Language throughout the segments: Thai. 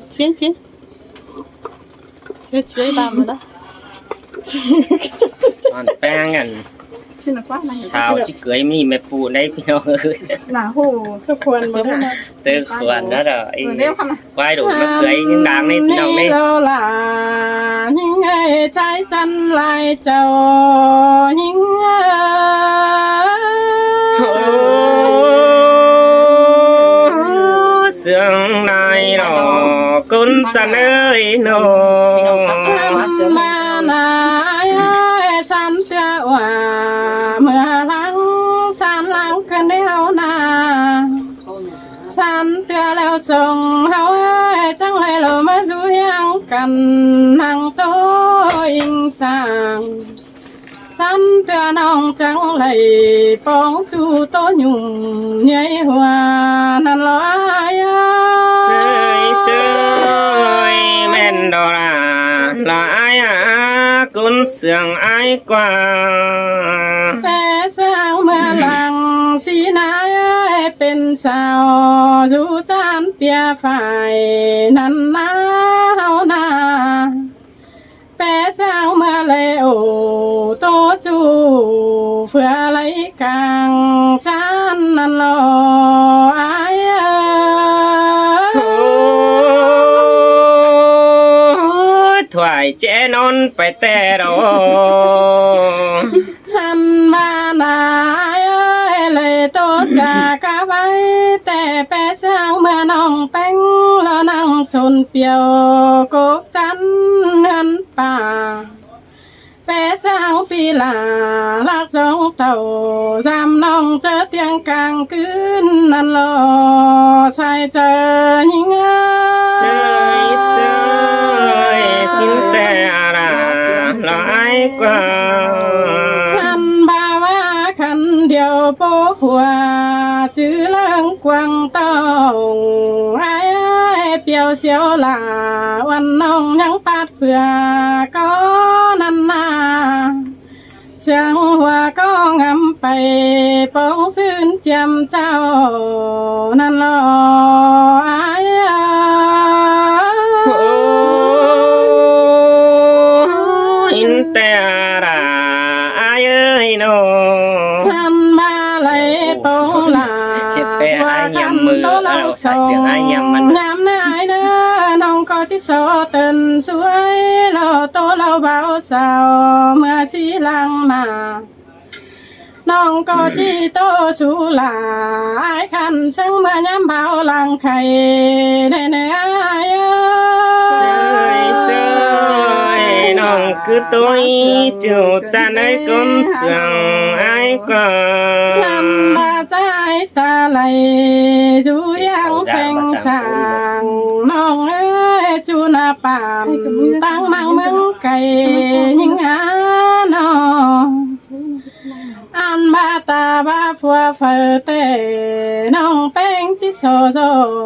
Chiến chiến Chơi chơi ba mà đó còn bang anh Xin là quá là sao chứ cưới mi mẹ phụ đấyพี่น้องเอ้ย là hồ Tôi quên mà đó nè ตื้อควรđó rồi rồi đeo không à quay đủ nó cưới những đám nàyพี่น้องđây Đâu là những ngày trái chân lại chầu những sương này nó cún chân ơi nó mà nãy san tia hòa mưa lắng san lắng cơn đeo na san tia leo sông háo chẳng lẽ lo mà du yang cần năng tôi sang san tia nong chẳng lẽ bóng chu tô nhung nhảy hoa nan lo ai sơi sơi men đó là ai à cún sương ai quaแต่สาวเมื่อหลังสีนายเป็นสาวอยู่จานเปียฝ่ายนั้นนาเฮานาแปะสาวเมื่อเลโอโตจูเฟื่อไหลกลางจานนั้นรออาย thoại trẻ non phải tè đó หันมาหนายเลยโตจากะไว้แต่แปะสร้างเมื่อน้องแป้งแล้วนั่งสนเปียวกกจันเงินป่าแปะสร้างปีหลาลักสองเต่าจำน้องเจอเตียงกลางคืนนั่นรอใส่เจอยิง sơi sơi xin tè ra là ai qua ขันบาว่าขันเดียวโป๊ะหัวจื้อเลื่องกวางต้องไอ้เปียวเสียวหลาวันน้องยังปาดเผื่อก็นันนาเสียงหัวก็งำไปปองซื่นเจียมเจ้านั่นรอไอ้ in tè ra ai ơi nó หันมาเลยปองหลา chết bé ai nhầm mưa đâu phải sương ai nhầm mình งามนายเด้อน้องก็จิโซเตินสวยเราโตเราเบาสาวเมื่อสีลังมาน้องก็จิโตสูหลาไอ้คันช่างเมื่อยามเบาลังไข่ได้เนื้อไอ้ sơi sơi non cứ tôi chủ cha nơi con sương ai qua นำมาใจตาไหลจูยังแฝงสางน้องเอ้ยจูนาป่ามตั้งมังเมืองไก่ยิงอาน้องอันบาตาบาฟัวเฟอเตน้องแป้งจิโซโซ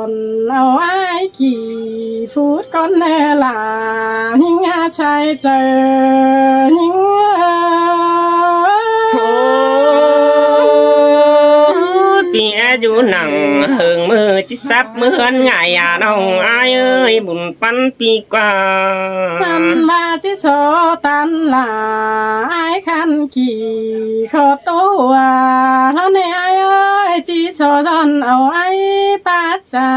นเอาไอ้กี่ฟูดก้อนเนลายิงอาชายเจอยิง bia chú nặng hương mưa chỉ sắp mưa ngày à đông ai ơi buồn bắn pi qua มันมาจิโซตันลาไอ้คันกี่ขอตัวแล้วในไอ้เอ้ยจิโซจอนเอาไอ้ป้าจา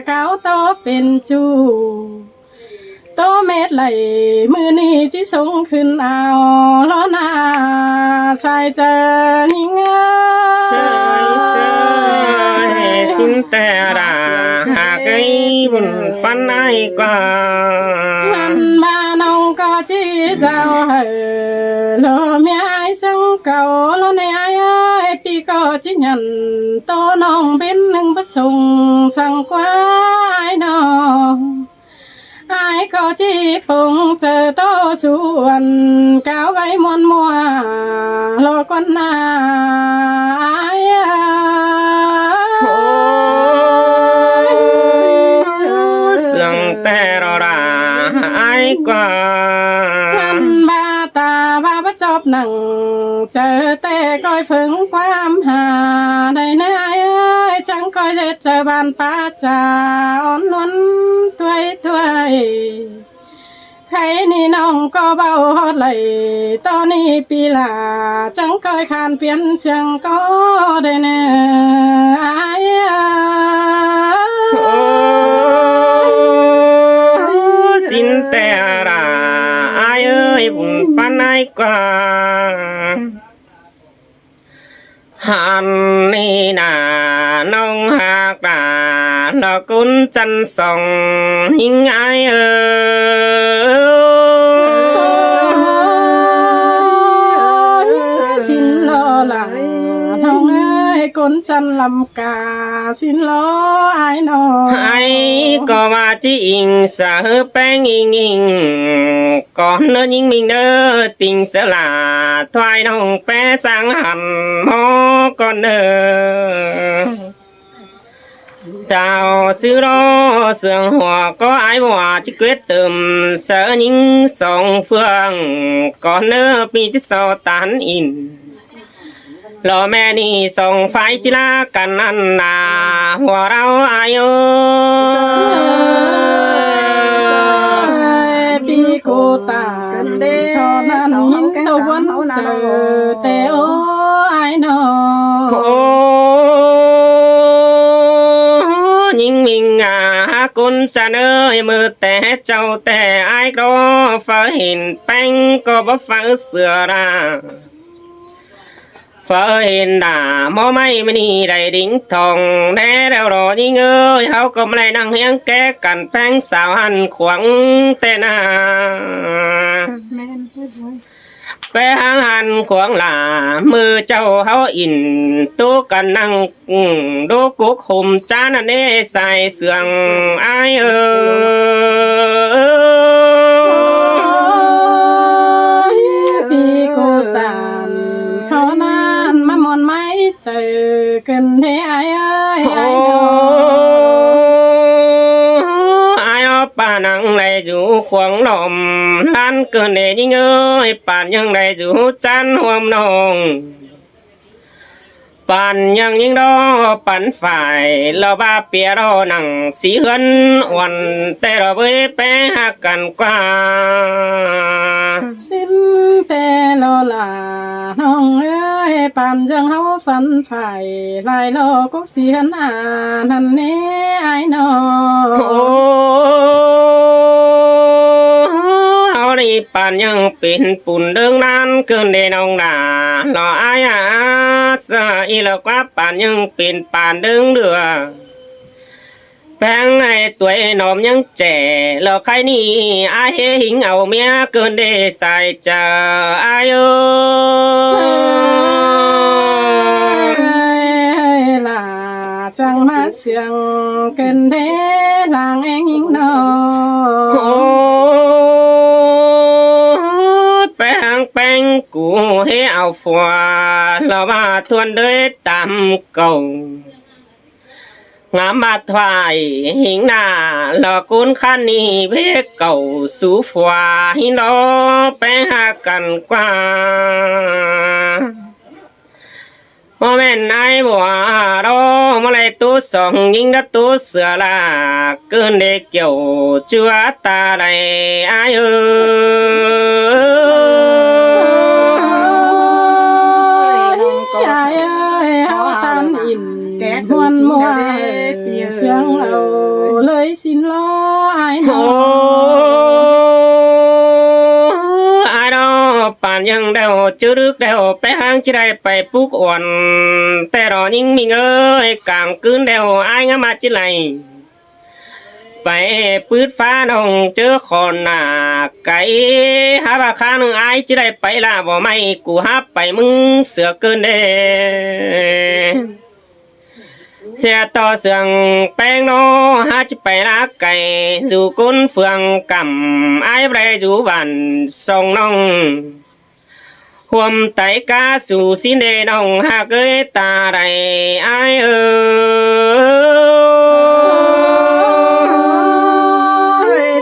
เก้าโตเป็นจูโตเม็ดไหลมือนี้จิส่งขึ้นเอาแล้วนาใส่เจอยิง sơi sơi xin tè ra cái buồn bắn ai qua หันมาน้องก็จีเจ้าเหอโลเมียไอ้สังเก่าโลในไอ้เอ้ยปีก็จีหยันโตน้องเป็นหนึ่งประสงสั่งกว่าไอ้น้องไอ้ก็จีปงเจอโตส่วนก้าวไว้มวนมัวโลกวันหน้าไอ้ sương tè ra ai qua ขันบาตาบาประจอบหนังเจอแต่ก้อยฝึงความหาได้เนื้อเอ้ยจัง คอยจะเจอบ้านป้าจ่าอ่อนนวลด้วยใครนี่น้องก็เบาฮอดไหลตอนนี้ปีลาจังคอยคานเปลี่ยนเสียงก็ได้เนออายสินแต่ราอายเอ้ยบุญปานไหนกว่าหันนี่นาน้องหากาดอกกุนจันส่องหิงอายเอ้สินโลหลังน้องเอ้ยกุนจันลำกาสินโลอายน้องไอ้ก็ว่าจีอิงสะเฮแป้งอิงก่อนเนื้อยิงมิงเด้อติงสลาทวายน้องแป้สังหันหมอก่อนเด้อเจ้าซื้อรอเสืองหัวก็ไอ้ว่าจะเกิดเติมเสือยิงสองเฟืองก่อนเนื้อปีจะสอตันอินรอแม่นี่ส่งไฟจิลากันนันนาหัวเราอายุปีกูตาเท่านั้นยินตะวันเจอแต่โอ้ไอ้น้องโอ้ยิงมิงกุนจะเนยมือแต่เจ้าแต่ไอ้ก็ฟ้าเห็นแป้งก็บ่ฟ้าเสือราฟ้าเห็นด่ามอไม่นี่ได้ดิ้งทองแน่แล้วรอยิงเอ้ยเขาก็ไม่ได้นั่งเฮียงแก้กันแป้งสาวหันขวางแต่นาไปหางหันขวางหลามือเจ้าเขาอินตู้กันนั่งดูกุกห่มจานเน่ใส่เสื่องอายเอ้ยปีกูตามเขานั้นมามอนไม่เจอกันให้อายเอ้ยอายป่านังไหลอยู่ขวางลมล้านเกินเดยิ่งเอ้ยป่านยังไหลอยู่จันห่วมนองป่านยังยิ่งรอปั่นฝ่ายเราบ้าเปียรอหนังสีเฮือนวันแต่เราเว้ยแปะหักกันกว่าสิ้นแต่โลลาน้องเอ้ยป่านจังเฮาฝันฝ่ายลายโลกุกเสียนนั่นเน่ไอ้น้องนี่ป่านยังเป็นปุ่นเดิงนั้นเกินเดนองดาหล่ออายสะอีหลอกว่าป่านยังเป็นป่านเดิงเดือแพงไอ้ตัวหนอมยังแจ่หลอกใครนี่อายหิงเอาเมียเกินเดใส่เจออายล่ะจังมาเสียงเกินเดลางเองหิงนอแป้งกูให้เอาฝัวเรามาทวนด้วยตามเก่างามมาถวายหิงหน้าหลอกกุนขันนี่เพ่เก่าสู่ฝัวหินรอไปหากันกว่าโมเมนไอ้บัวรอมาเลยตู้สองยิงดัดตู้เสือละเกินเด็กเกี่ยวจัวตาใดไอ้มวนมัวเสียงเอาเลยสินล้อไอ้น้อไอ้น้อป่านยังเดาจืดเดาไปหางจะได้ไปปุกอ่อนแต่รอยิ่งมีเงยกลางคืนเดาไอ้งามาจิไหลไปปืดฟ้าน้องเจอคนหน้าไก่หาบาค้าหนึ่งไอ้จะได้ไปละบ่ไม่กูหาไปมึงเสือเกินเด้เสียต่อเสียงแป้งโนหาจะไปรักไก่สู่กุนเฟืองกำไอ้ใบจูบันส่งน้องห่วมไตกาสู่สินเดน้องหากเอ้ยตาใดไอ้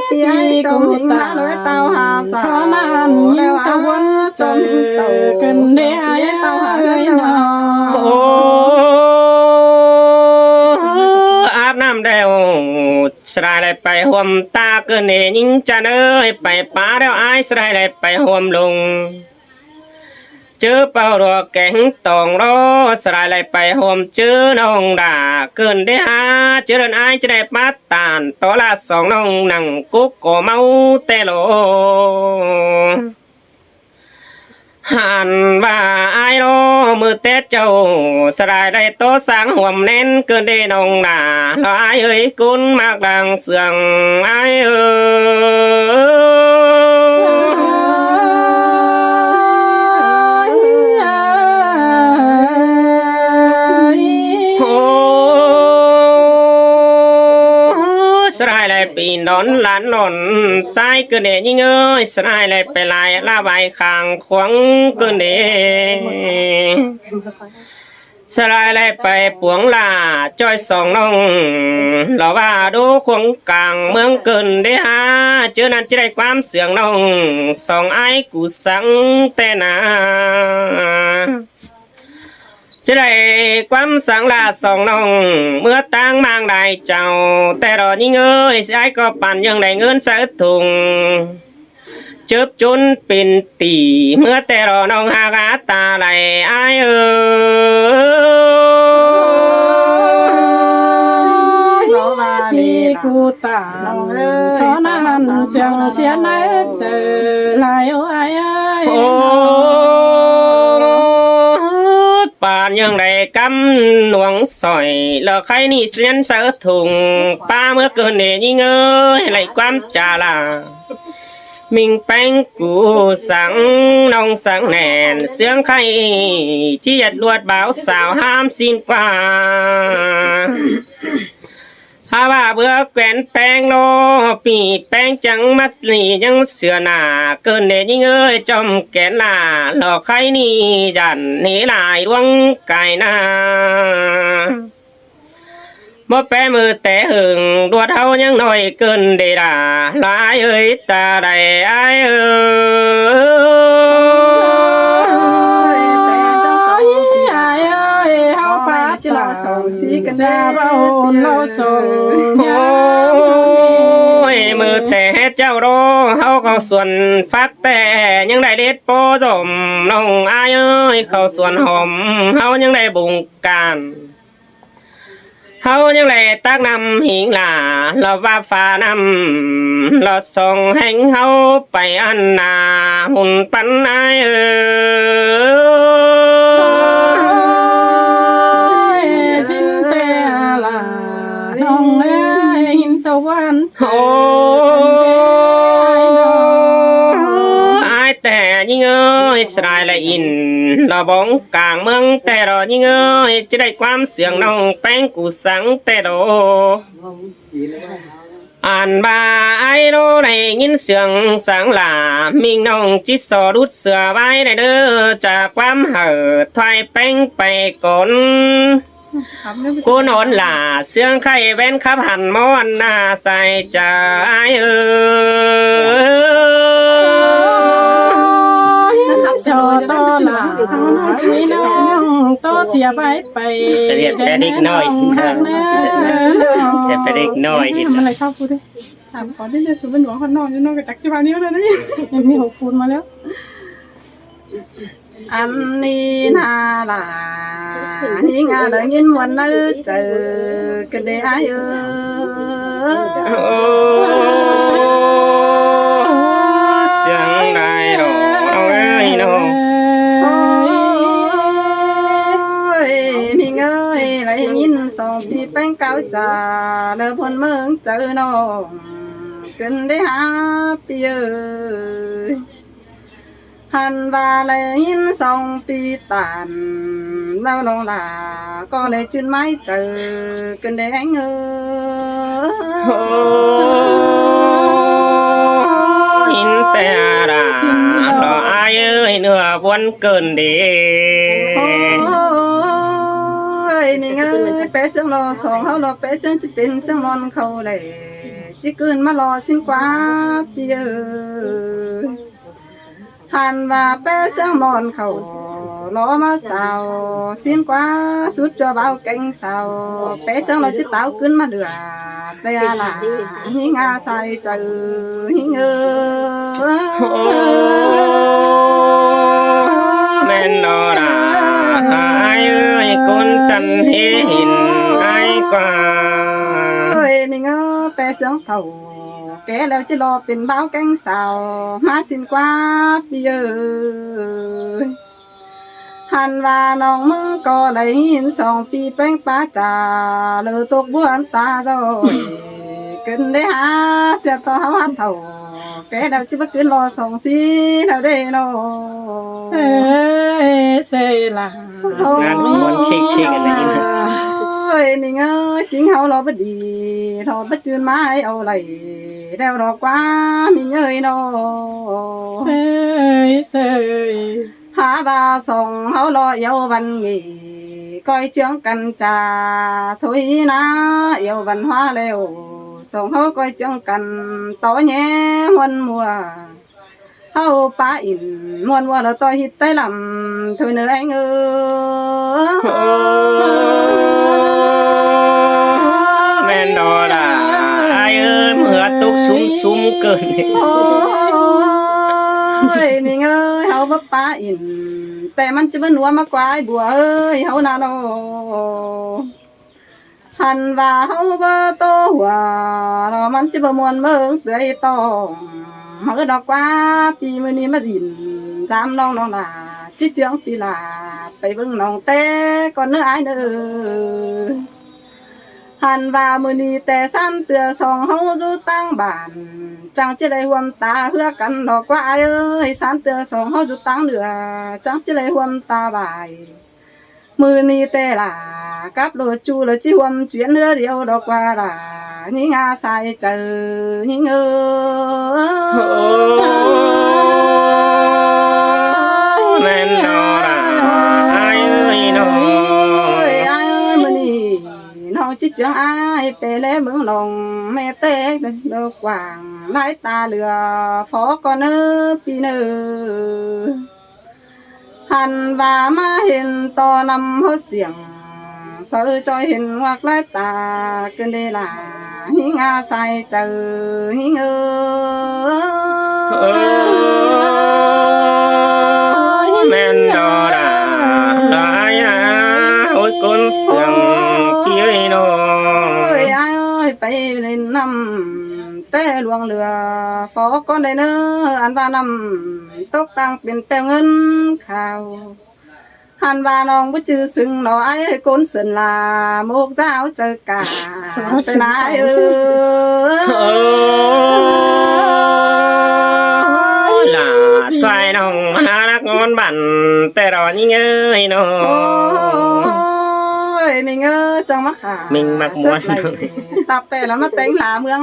ปีจมหิงมาเลยเต้าหาสาวแล้วตะวันจมเต่ากันเดไอ้เต้าหาเฮือนโอ้ สลายได้ไปห่วมตาเกินเนยิงจันเอ้ยไปป้าแล้วอายสลายได้ไปห่วมลงเจอเป่ารอแกงตองรอสลายได้ไปห่วมเจอน้องด่าเกินได้หาเจอเดินอายจะได้ปัดตานต่อละสองน้องนั่งกุ๊กก็เมาแต่โลหันว่าอายโลมือเตะเจ้าสลายได้โตสางห่วมเน้นเกินได้น้องด่าแล้วอายเอ้ยกุนมากดังเสียงอายเอ้สลายเลยปีนอนหลานนอนสายเกินเดยิ่งเอ้ยสลายเลยไปลายละใบคางขวางเกินเดสลายเลยไปปวงลาจอยสองน้องเราว่าดูขวงกลางเมืองเกินเดฮาเจอนั้นจะได้ความเสียงน้องสองไอ้กูสังแต่นาจะได้ความสังลาสองน้องเมื่อตั้งมางได้เจ้าแต่รอยิ่งเอ้ยใช้ก็ปั่นยังได้เงินใส่ถุงเจ็บจนเป็นตีเมื่อแต่รอน้องหากาตาไหลอายเอ้ยที่กูตามขอนั้นเสียงเชียร์ไหนเจอลายโอ้ยโอ้ปานยังได้กำหน่วงสอยแล้วใครนี่เสียนเสือถุงป้าเมื่อเกินเดยิ่งเอ้ยไหลความจ่าลามิงแป้งกูสังน้องสังแนนเสียงใครที่หยัดลวดบ่าวสาวห้ามสิ้นกว่าถ้าว่าเบื่อแกวนแป้งโลปีแป้งจังมัดนี่ยังเสือหนาเกินเดยิ่งเอ้ยจอมแกนหนาหลอกใครนี่ดันนี่ลายดวงกายนาบ่แปมือแต่หึงดวดเฮายังน้อยเกินเดดาลายเอ้ยตาใดอายเอ้ยจิลาสองสีกันจะเบาโนส่งโอ้ยมือแต่เจ้าโรเฮาเข้าส่วนฟักแต่ยังได้เด็ดโปจมน้องอายเอ้ยเข้าส่วนหอมเฮายังได้บุงการเฮายังได้ตักนำหิงหลาเราว่าฟ้านำเราส่งแห่งเฮาไปอันนาหุ่นปันอายเอ้วันโอ้อายแต่ยิ่งเอ้ยสลายละอินเราบ้องกลางเมืองแต่รอยิ่งเอ้ยจะได้ความเสียงน้องแป้งกูสังแต่โดอ่านบาไอโรได้ยินเสียงสังหลามิงน้องจิตสอรุดเสือไว้ได้เด้อจากความเห่อถอยแป้งไปก่อนกูนอนหล่าเสียงไข่แว่นขับหันมอนหน้าใส่ใจเอโซโตหล่าพี่น้องโตเตียไปเรียนแต่เด็กน้อยแต่เด็กน้อยทำอะไรชอบพูดดิถามขอได้เลยสุวรรณหลวงขอนอนจะนอนกับจักรจีบานี้เลยนะยังมี6 ฟูนมาแล้วอันนี้นาลายิ่งอะไรยิ่งวันนั้นเจอกันได้อายเเสียงได้หรอเอาไว้หนอมีเงยไรยินสองพี่แป้งเก้าจ่าเดินพนเมืองเจอน้องกันได้หาปีหันว่าเลยยินสองปีตันเราลงลาก็เลยจุนไม้เจอกันแดงหินแต่ราเราอายเอ้ยเนื้อวนเกินเดีมีเงยเป๊ะเสียงรอสองเขารอเป๊ะเสียงจะเป็นเสียงมอนเขาเลยจิเกินมารอสิ้นกว่าปีหันว่าเป๊ะเสียงมอนเขา lo mà sao xin quá suốt cho bao canh sao bé sớm là chiếc táo cứng mà được đây là những nga sai trừ những men đó là ai ơi con chân hình ai qua ơi mình bé sớm thầu kẻ leo chỉ loเป็นbao canh sao mà xin quá bây giờหันว่าน้องมึงก็ได้ยิน2 ปีแป้งป้าจ่าเลยตกบ้วนตาจ้อยขึ้นได้หาเสียต่อหาเท่าแกเดาจิบขึ้นรอ2 สีเท่าได้เนาะเซ่ล่ะ งานมันเค้กๆอะไรนี่ เอ้ยนี่เงยกินเฮาเราบ่ดีทอดบ่จืนไม้เอาไหลเดาดอกกว่ามีเงยเนาะ เซ่ หาbà sòng hấu lo yêu văn nghỉ coi chương cần trà thôi ná yêu văn hoa lều sòng hấu coi chương cần tỏ nhé muôn mùa hấu pa in muôn mùa là tôi hít tay làm thôi nữa anh ơi men đó là ai ơi mưa túc sum cơn มีเงยเฮาบ่ปลาอินแต่มันจะเป็นหัวมากกว่าไอ้บัวเอ้ยเฮาน่ะเนาะหันว่าเฮาบ่โตหัวเนาะมันจะบ่ม่วนเบิ่งเตื้อยต้องเฮาดอกกว่าปีมื้อนี้มาดินจามน้องล่ะจิเจืองปีลาไปเบิ่งน้องแต่ก่อนเนื้ออ้ายเด้อหันว่ามื้อนี้แต่สั่นเตือสองเฮาอยู่ตั้งบ้านจังจะได้ห่วมตาเฮือกันดอกว่าเอ้ยสั่นเตือสองเฮาอยู่ตั้งเดือจังจะได้ห่วมตาบายมื้อนี้แต่ล่ะกับโลจูละจิห่วมเจียนเฮือเดียวดอกว่าล่ะยิงอาใส่เจอยิงแม่นđó là ai ơi nó chỉ chẳng ai về lẽ mướn lòng mẹ té được quảng lái ta lừa phó con ơ pi nơ hành và má hình to nằm hốt xiềng sợ cho hình hoặc lái ta cơn đây là những nga sai chờ những men đó là ai ôi con xiềng kia nó ơi ai ơi phải lên năm té luồng lừa phó con đây nữa ăn ba năm tốc tăngเป็นแปลงเงินข่าวหันว่าน้องบ่ชื่อซึ่งน้อยคนสนลาโมกเจ้าเจอกาไปไหนlà toài nong hàรักงอนบั่นแต่รอยิ่งเอ้ยน้องmình trong mắt khả mình mặc sức này tập về là mắt tính là mương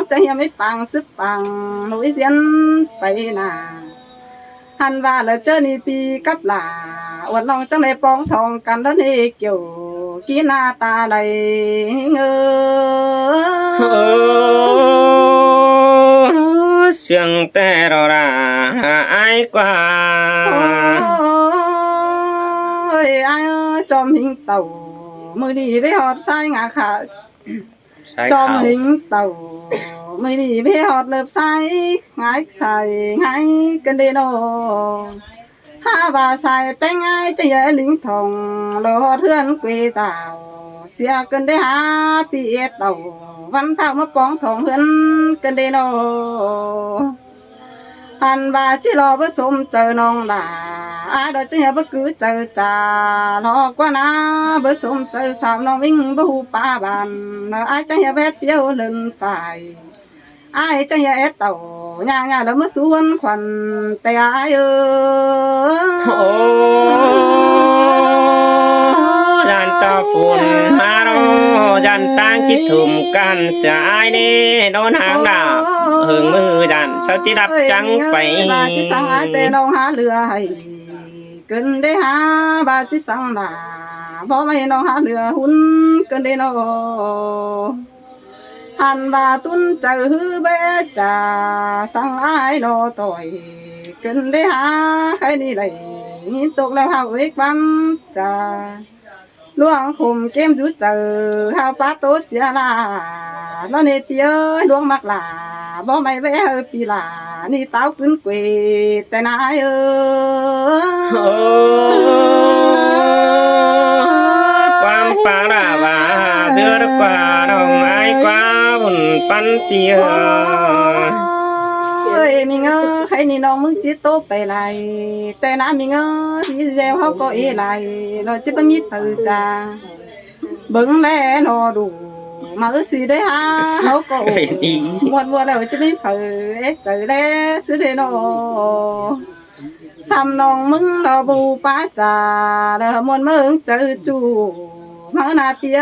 cho hiểm ít bằng sức bằng núi diễn bay nà hành và là chơi ni pi cấp là uất lòng trong này bóng thòng cắn đất đi kiểu kỹ na ta đầy sương tè rồi là ai qua ơi ai ơi trong hình tàu mới đi với họ sai ngã khả trong hình tàu mới đi với họ lợp sai ngái sai ngái cân đê nô ha và sai bánh ai cho dễ lính thòng lô thươn quê rào xia cân đê ha bị tàu văn thao mất bóng thòng hơn cân đê nô hành và chỉ lo với xôm chờ nong là ai đó chứ bất cứ chờ trà nó qua na với xôm chờ sao nó vinh với hu ba bàn ai chẳng hiểu vét tiêu lần phải ai chẳng hiểu ép tàu nhà nhà đó mới xuống khoản tay ai dàn ta phun mà đó dàn tang chít thùm can sẽ ai đi đón hàng đảo hưởng mưa dàn sao chỉ đập trắng phải bà chỉ sang ai tên ông há lừa hay cơn đế há bà chỉ sang là bỏ mày nó há lừa hun cơn đế nó hành bà tuân chờ hư bé trà sang ai lo tội cơn đế há khai đi lấy หินตกแล้วหาเอกบัมจ่าล่วงข่มเกมจูเจอหาปาโตเสียลาแล้วในเปียล่วงมักลาบ่ไม่แวะปีลานี่เต้าขึ้นเกวแต่นายความปาราว่าเชื่อกว่าน้องไอ้กว่าหุ่นปันเปีย เอ้ยมีเงอใครนี่น้องมึงจิตโตไปไหลแต่น้ามีเงอที่แซวเขาก็เอไหลเราจะไม่มีเปิดจาเบิ่งแลนอดูมาสิได้หาเขาก็มัวแล้วจะไม่เปิดเจอแล้วสิได้นอซ้ำน้องมึงเราบูป้าจ่าเด้อมวนมึงเจอจูมาหน้าเปีย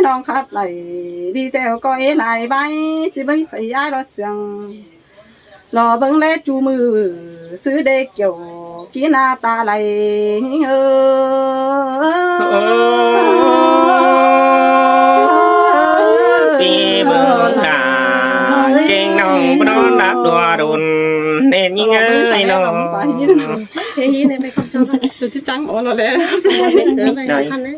น้องขับไหลดีแซวก็เอไหลใบจะไม่ไฟย้ายรถเสียงรอเบิ่งแลจูมือซื้อเด็กเกี่ยวกินหน้าตาไหลสีเบิ่งดาเก่งน้องปนอนรับดัวรุนเด่นยิ่งเอ้ยน้อง เฮียนี่ไม่เข้าใจ จะจังอ๋อเราแล้ว ไม่เกิดไม่ทันนะ